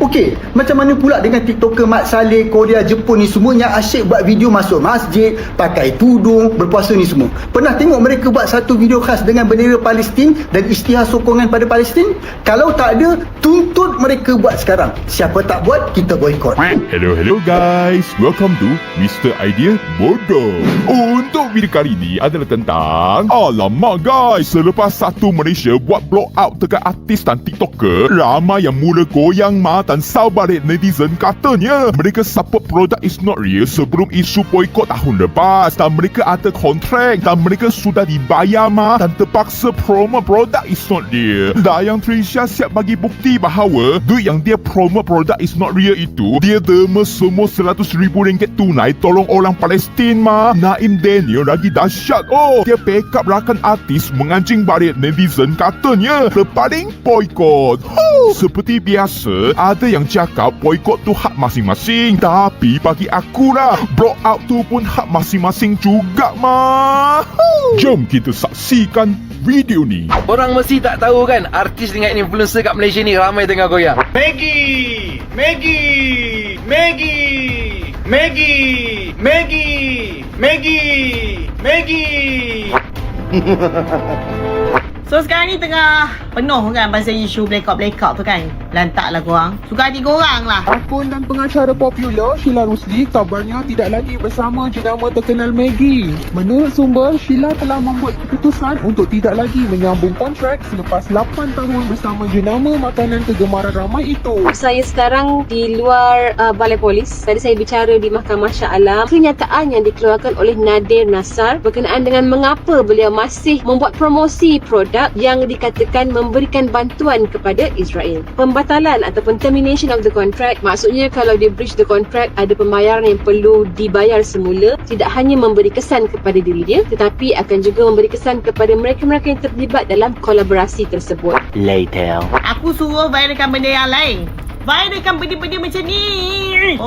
Okey, macam mana pula dengan TikToker Mat Salleh, Korea, Jepun ni semua yang asyik buat video masuk masjid, pakai tudung, berpuasa ni semua. Pernah tengok mereka buat satu video khas dengan bendera Palestin dan isytihar sokongan pada Palestin? Kalau tak ada, tuntut mereka buat sekarang. Siapa tak buat, kita boycott. Hello guys, welcome to Mr. Idea Bodoh. Untuk video kali ni adalah tentang alamak guys, selepas satu Malaysia buat blow out dekat artis dan TikToker, ramai yang mula goyang dan sahabat netizen katanya mereka support produk is not real sebelum isu boycott tahun lepas, dan mereka ada kontrak dan mereka sudah dibayar dan terpaksa promo produk is not real. Dan yang Trisha siap bagi bukti bahawa duit yang dia promo produk is not real itu dia derma semua RM100,000 tunai tolong orang Palestin Naim Daniel lagi dahsyat. Dia backup rakan artis menganjing balik netizen katanya terpaling boycott. Seperti biasa, ada yang cakap boycott tu hak masing-masing, tapi bagi aku lah, blow out tu pun hak masing-masing juga Jom kita saksikan video ni. Orang mesti tak tahu kan, artis dengan influencer kat Malaysia ni ramai tengah goyang. Maggie, Maggie, Maggie, Maggie, Maggie, Maggie, Maggie. So sekarang ni tengah penuh kan pasal isu blackout tu kan. Lantaklah korang, suka hati korang lah. Akun dan pengacara popular Sheila Rusli kabarnya tidak lagi bersama jenama terkenal Maggie. Menurut sumber, Sheila telah membuat keputusan untuk tidak lagi menyambung kontrak selepas 8 tahun bersama jenama makanan kegemaran ramai itu. Saya sekarang di luar balai polis. Tadi saya bicara di Mahkamah Shah Alam. Kenyataan yang dikeluarkan oleh Nadir Nassar berkenaan dengan mengapa beliau masih membuat promosi produk yang dikatakan memberikan bantuan kepada Israel. Pembatalan ataupun termination of the contract, maksudnya kalau dia breach the contract, ada pembayaran yang perlu dibayar semula, tidak hanya memberi kesan kepada diri dia, tetapi akan juga memberi kesan kepada mereka-mereka yang terlibat dalam kolaborasi tersebut. Later. Aku suruh viralkan benda yang lain. Viralkan benda-benda macam ni.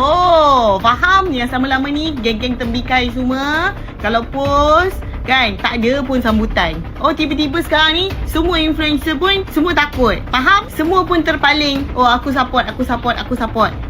Faham? Yang sama lama ni geng-geng tembikai semua kalau post kan, tak ada pun sambutan. Tiba-tiba sekarang ni semua influencer pun semua takut. Faham? Semua pun terpaling. Aku support.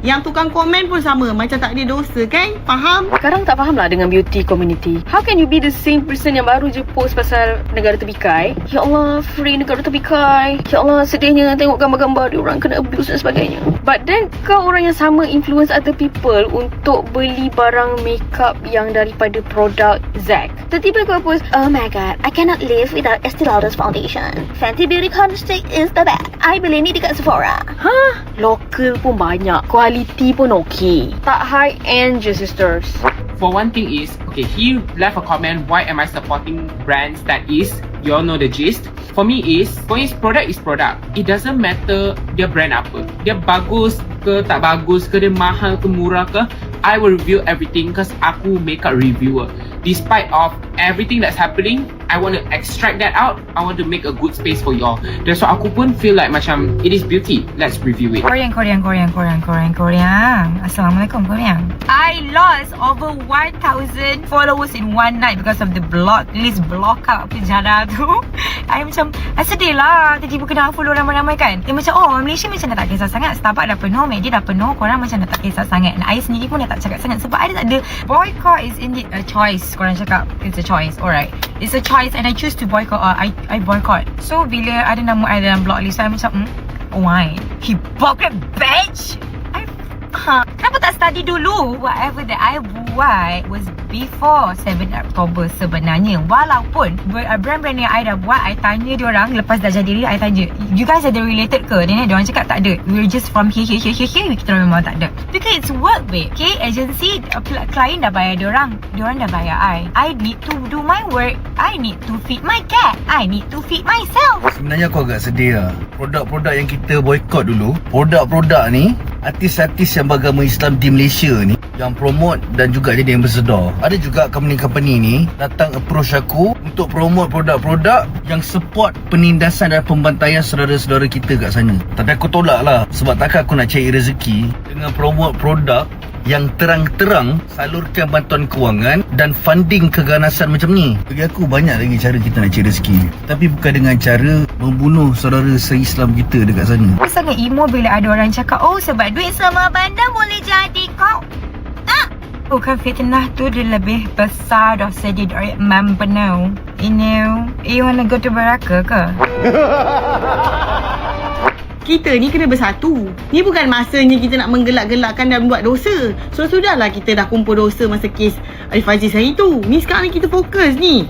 Yang tukang komen pun sama, macam tak ada dosa kan? Faham? Sekarang tak faham lah dengan beauty community. How can you be the same person yang baru je post pasal negara terbikai? Ya Allah, free negara terbikai. Ya Allah, sedihnya tengok gambar-gambar dia orang kena abuse dan sebagainya. But then kau orang yang sama influence other people untuk beli barang makeup yang daripada produk Zac. Tiba-tiba kau post, oh my god, I cannot live without Estee Lauder's foundation. Fenty Beauty Concentrate is the best. I beli ni dekat Sephora. Local pun banyak, quality pun okay. Tak high end je sisters. For one thing is, okay, he left a comment, why am I supporting brands that is, you all know the gist. For me is product is product. It doesn't matter dia brand apa. Dia bagus ke tak bagus ke, dia mahal ke murah ke, I will review everything because aku makeup reviewer. Despite of everything that's happening, I want to extract that out. I want to make a good space for y'all. That's why aku pun feel like macam it is beauty. Let's review it. Korean. Assalamualaikum Korean. I lost over 1,000 followers in one night because of the blacklist block out penjara tu. I macam sedih lah, tiba-tiba kena follow ramai-ramai kan. Dia macam Malaysia macam dah tak kisah sangat, Starbucks dah penuh, media dah penuh, korang macam dah tak kisah sangat. Dan I sendiri pun dah tak cakap sangat sebab I tak ada. Boycott is indeed a choice. Korang cakap it's a choice. Alright, it's a choice and I choose to boycott. I boycott. So bila ada nama I dalam blacklist, I macam why? Hypocrite bitch. Kenapa tak study dulu? Whatever that I buat was before 7 October sebenarnya. Walaupun brand-brand yang I dah buat, I tanya diorang lepas dah jadi, I tanya, you guys ada related ke? Dan diorang cakap tak ada. We're just from here. Kita memang tak ada. Because it's work babe. Okay, agency, klien dah bayar diorang dah bayar I need to do my work. I need to feed my cat. I need to feed myself. Sebenarnya aku agak sedih lah. Produk-produk yang kita boycott dulu, produk-produk ni, artis-artis yang beragama Islam di Malaysia ni yang promote dan juga jadi ambassador. Ada juga company-company ni datang approach aku untuk promote produk-produk yang support penindasan dan pembantaian saudara-saudara kita kat sana. Tapi aku tolak lah, sebab takkan aku nak cari rezeki dengan promote produk yang terang-terang salurkan bantuan kewangan dan funding keganasan macam ni. Bagi aku banyak lagi cara kita nak cari rezeki, tapi bukan dengan cara membunuh saudara se-Islam kita dekat sana. Aku sangat emo bila ada orang cakap, oh sebab duit sama bandar boleh jadi kau. Tak. Bukan fitnah tu dia lebih besar dosa dia dari membunuh. You wanna go to neraka ke? Kita ni kena bersatu. Ni bukan masanya kita nak menggelak-gelakkan dan buat dosa. So sudahlah kita dah kumpul dosa masa kes Arif Aziz hari tu. Ni sekarang ni kita fokus ni.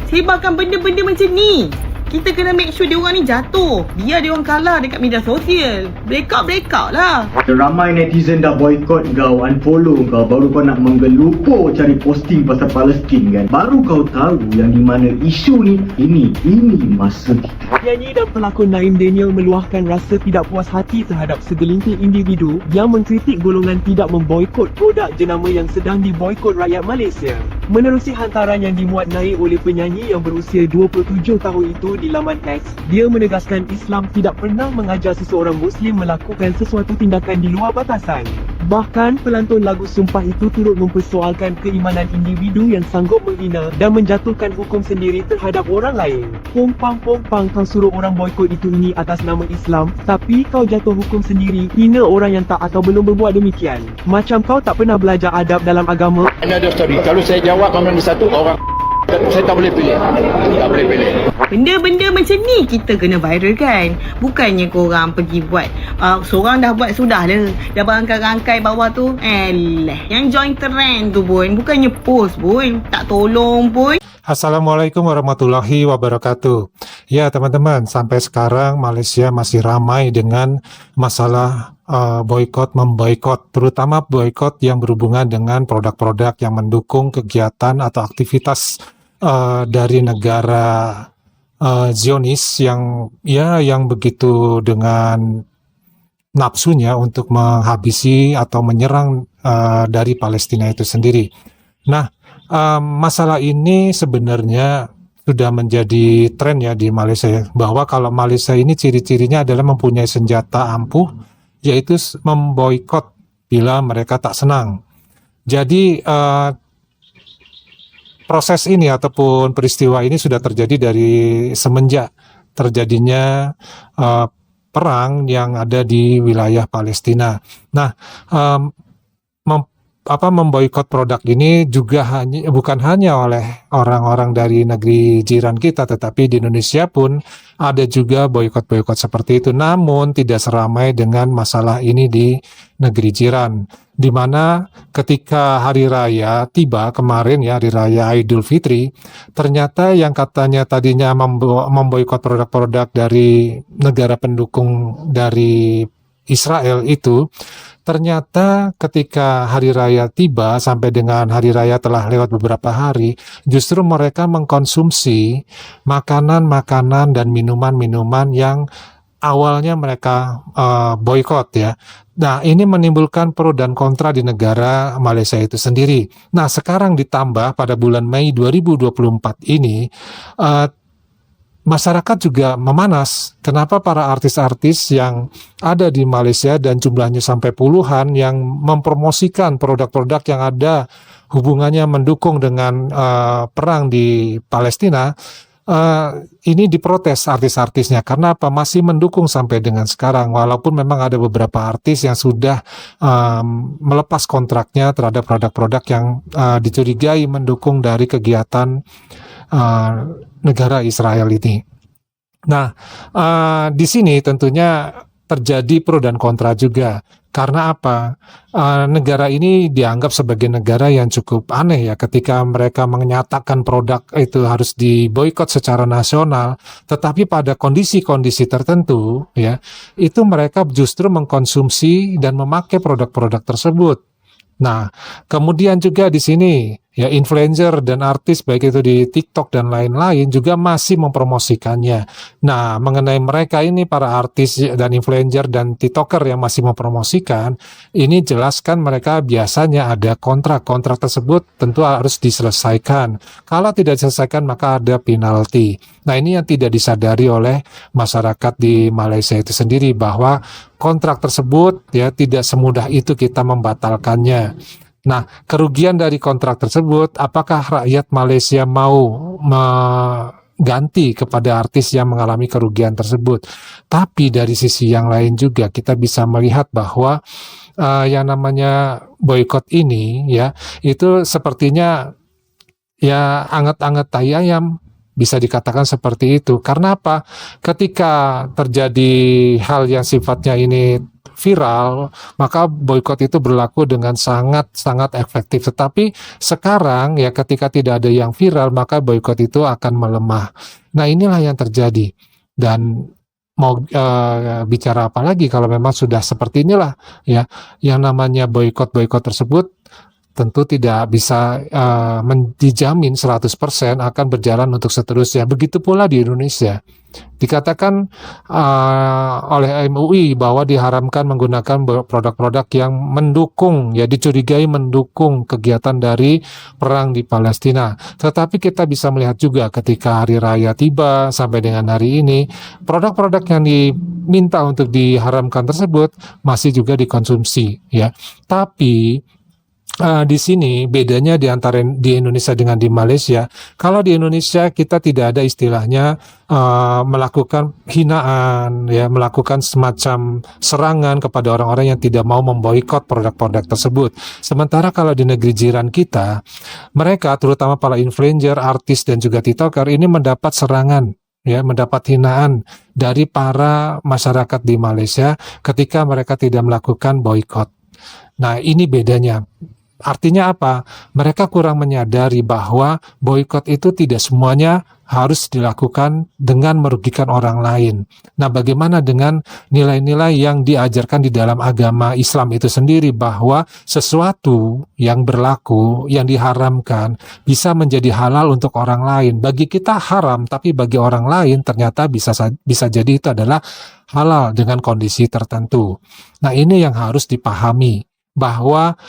Sebarkan benda-benda macam ni. Kita kena make sure dia orang ni jatuh. Biar dia orang kalah dekat media sosial. Break out lah. Ramai netizen dah boycott kau, unfollow kau, baru kau nak menggelupur cari posting pasal Palestin kan. Baru kau tahu yang di mana isu ni, ini masa kita. Penyanyi dan pelakon Naim Daniel meluahkan rasa tidak puas hati terhadap segelintir individu yang mengkritik golongan tidak memboikot produk jenama yang sedang diboikot rakyat Malaysia. Menerusi hantaran yang dimuat naik oleh penyanyi yang berusia 27 tahun itu di laman X, dia menegaskan Islam tidak pernah mengajar seseorang Muslim melakukan sesuatu tindakan di luar batasan. Bahkan pelantun lagu Sumpah itu turut mempersoalkan keimanan individu yang sanggup menghina dan menjatuhkan hukum sendiri terhadap orang lain. Pompang kau suruh orang boikot itu ini atas nama Islam, tapi kau jatuh hukum sendiri, hina orang yang tak atau belum berbuat demikian. Macam kau tak pernah belajar adab dalam agama. Another story. Kalau saya jawab nombor satu, orang saya tak boleh pilih. Tak boleh pilih. Benda-benda macam ni kita kena viralkan. Bukannya korang pergi buat seorang dah buat sudah lah. Dah berangkai-rangkai bawah tu. Yang join trend tu pun bukannya post pun. Tak tolong pun. Assalamualaikum warahmatullahi wabarakatuh. Ya teman-teman, sampai sekarang Malaysia masih ramai dengan masalah memboikot, terutama boikot yang berhubungan dengan produk-produk yang mendukung kegiatan atau aktivitas dari negara Zionis yang begitu dengan nafsunya untuk menghabisi atau menyerang dari Palestina itu sendiri. Nah, masalah ini sebenarnya sudah menjadi tren ya di Malaysia, bahwa kalau Malaysia ini ciri-cirinya adalah mempunyai senjata ampuh, yaitu memboikot bila mereka tak senang. Jadi proses ini ataupun peristiwa ini sudah terjadi dari semenjak terjadinya perang yang ada di wilayah Palestina. Nah, memboikot produk ini juga bukan hanya oleh orang-orang dari negeri jiran kita, tetapi di Indonesia pun ada juga boikot-boikot seperti itu. Namun tidak seramai dengan masalah ini di negeri jiran, di mana ketika hari raya tiba kemarin ya, hari raya Idul Fitri, ternyata yang katanya tadinya memboikot produk-produk dari negara pendukung dari Israel itu, ternyata ketika hari raya tiba sampai dengan hari raya telah lewat beberapa hari, justru mereka mengkonsumsi makanan-makanan dan minuman-minuman yang awalnya mereka boikot ya. Nah, ini menimbulkan pro dan kontra di negara Malaysia itu sendiri. Nah, sekarang ditambah pada bulan Mei 2024 ini, masyarakat juga memanas. Kenapa para artis-artis yang ada di Malaysia dan jumlahnya sampai puluhan yang mempromosikan produk-produk yang ada hubungannya mendukung dengan perang di Palestina, ini diprotes artis-artisnya. Karena apa? Masih mendukung sampai dengan sekarang, walaupun memang ada beberapa artis yang sudah melepas kontraknya terhadap produk-produk yang dicurigai mendukung dari kegiatan negara Israel ini. Nah, di sini tentunya terjadi pro dan kontra juga. Karena apa? Negara ini dianggap sebagai negara yang cukup aneh ya, ketika mereka menyatakan produk itu harus diboikot secara nasional, tetapi pada kondisi-kondisi tertentu ya, itu mereka justru mengkonsumsi dan memakai produk-produk tersebut. Nah, kemudian juga di sini ya influencer dan artis baik itu di TikTok dan lain-lain juga masih mempromosikannya. Nah, mengenai mereka ini para artis dan influencer dan TikToker yang masih mempromosikan, ini jelaskan mereka biasanya ada kontrak tersebut tentu harus diselesaikan. Kalau tidak diselesaikan maka ada penalti. Nah, ini yang tidak disadari oleh masyarakat di Malaysia itu sendiri, bahwa kontrak tersebut ya tidak semudah itu kita membatalkannya. Nah, kerugian dari kontrak tersebut, apakah rakyat Malaysia mau mengganti kepada artis yang mengalami kerugian tersebut? Tapi dari sisi yang lain juga kita bisa melihat bahwa yang namanya boykot ini ya, itu sepertinya ya anget-anget tai ayam, bisa dikatakan seperti itu. Karena apa? Ketika terjadi hal yang sifatnya ini viral, maka boykot itu berlaku dengan sangat-sangat efektif. Tetapi sekarang ya ketika tidak ada yang viral, maka boykot itu akan melemah. Nah, inilah yang terjadi. Dan mau bicara apa lagi kalau memang sudah seperti inilah ya, yang namanya boykot tersebut tentu tidak bisa dijamin 100% akan berjalan untuk seterusnya. Begitu pula di Indonesia. Dikatakan oleh MUI bahwa diharamkan menggunakan produk-produk yang mendukung, ya dicurigai mendukung kegiatan dari perang di Palestina. Tetapi kita bisa melihat juga ketika hari raya tiba sampai dengan hari ini, produk-produk yang diminta untuk diharamkan tersebut masih juga dikonsumsi, ya. Tapi di sini bedanya di antara di Indonesia dengan di Malaysia. Kalau di Indonesia kita tidak ada istilahnya melakukan hinaan, ya, melakukan semacam serangan kepada orang-orang yang tidak mau memboikot produk-produk tersebut. Sementara kalau di negeri jiran kita, mereka terutama para influencer, artis dan juga TikToker ini mendapat serangan, ya, mendapat hinaan dari para masyarakat di Malaysia ketika mereka tidak melakukan boikot. Nah, ini bedanya. Artinya apa? Mereka kurang menyadari bahwa boikot itu tidak semuanya harus dilakukan dengan merugikan orang lain. Nah, bagaimana dengan nilai-nilai yang diajarkan di dalam agama Islam itu sendiri, bahwa sesuatu yang berlaku, yang diharamkan, bisa menjadi halal untuk orang lain. Bagi kita haram, tapi bagi orang lain ternyata bisa jadi itu adalah halal dengan kondisi tertentu. Nah, ini yang harus dipahami, bahwa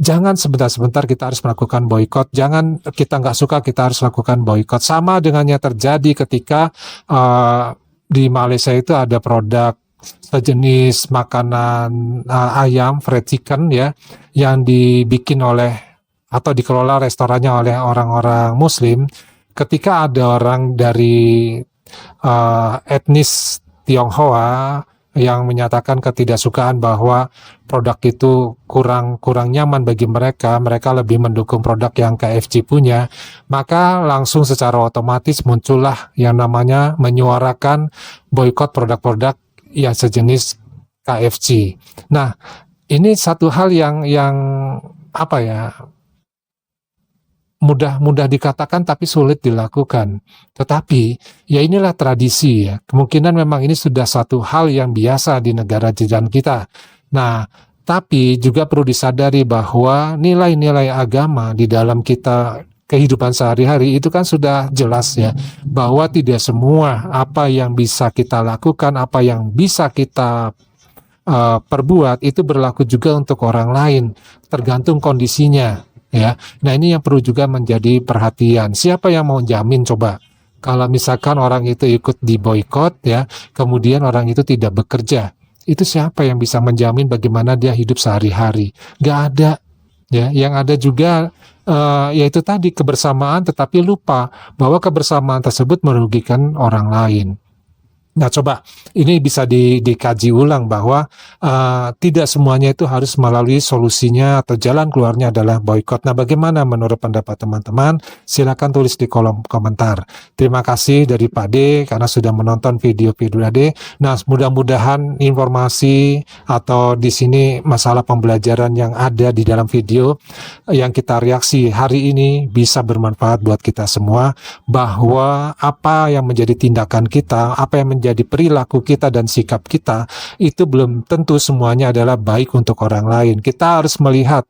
jangan sebentar-sebentar kita harus melakukan boikot. Jangan kita nggak suka kita harus lakukan boikot. Sama dengan yang terjadi ketika di Malaysia itu ada produk sejenis makanan ayam, fried chicken, ya, yang dibikin oleh atau dikelola restorannya oleh orang-orang Muslim. Ketika ada orang dari etnis Tionghoa yang menyatakan ketidaksukaan bahwa produk itu kurang nyaman bagi mereka lebih mendukung produk yang KFC punya, maka langsung secara otomatis muncullah yang namanya menyuarakan boikot produk-produk yang sejenis KFC. Nah, ini satu hal yang apa ya, mudah dikatakan tapi sulit dilakukan. Tetapi ya inilah tradisi, ya. Kemungkinan memang ini sudah satu hal yang biasa di negara jiran kita. Nah, tapi juga perlu disadari bahwa nilai-nilai agama di dalam kita kehidupan sehari-hari itu kan sudah jelas, ya, bahwa tidak semua apa yang bisa kita lakukan, apa yang bisa kita perbuat itu berlaku juga untuk orang lain, tergantung kondisinya. Ya, nah ini yang perlu juga menjadi perhatian. Siapa yang mau jamin coba kalau misalkan orang itu ikut diboikot, ya, kemudian orang itu tidak bekerja, itu siapa yang bisa menjamin bagaimana dia hidup sehari-hari? Gak ada, ya. Yang ada juga yaitu tadi kebersamaan, tetapi lupa bahwa kebersamaan tersebut merugikan orang lain. Nah, coba ini bisa dikaji ulang bahwa tidak semuanya itu harus melalui solusinya atau jalan keluarnya adalah boikot. Nah, bagaimana menurut pendapat teman-teman? Silakan tulis di kolom komentar. Terima kasih dari Pak D karena sudah menonton video-video D. Nah, mudah-mudahan informasi atau di sini masalah pembelajaran yang ada di dalam video yang kita reaksi hari ini bisa bermanfaat buat kita semua, bahwa apa yang menjadi tindakan kita, apa yang menjadi perilaku kita dan sikap kita, itu belum tentu semuanya adalah baik untuk orang lain. Kita harus melihat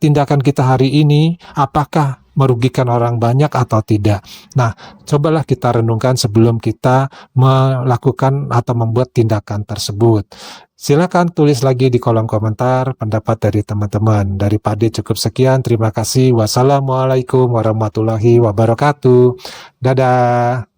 tindakan kita hari ini apakah merugikan orang banyak atau tidak. Nah, cobalah kita renungkan sebelum kita melakukan atau membuat tindakan tersebut. Silakan tulis lagi di kolom komentar pendapat dari teman-teman. Dari Pade cukup sekian. Terima kasih. Wassalamualaikum warahmatullahi wabarakatuh. Dadah.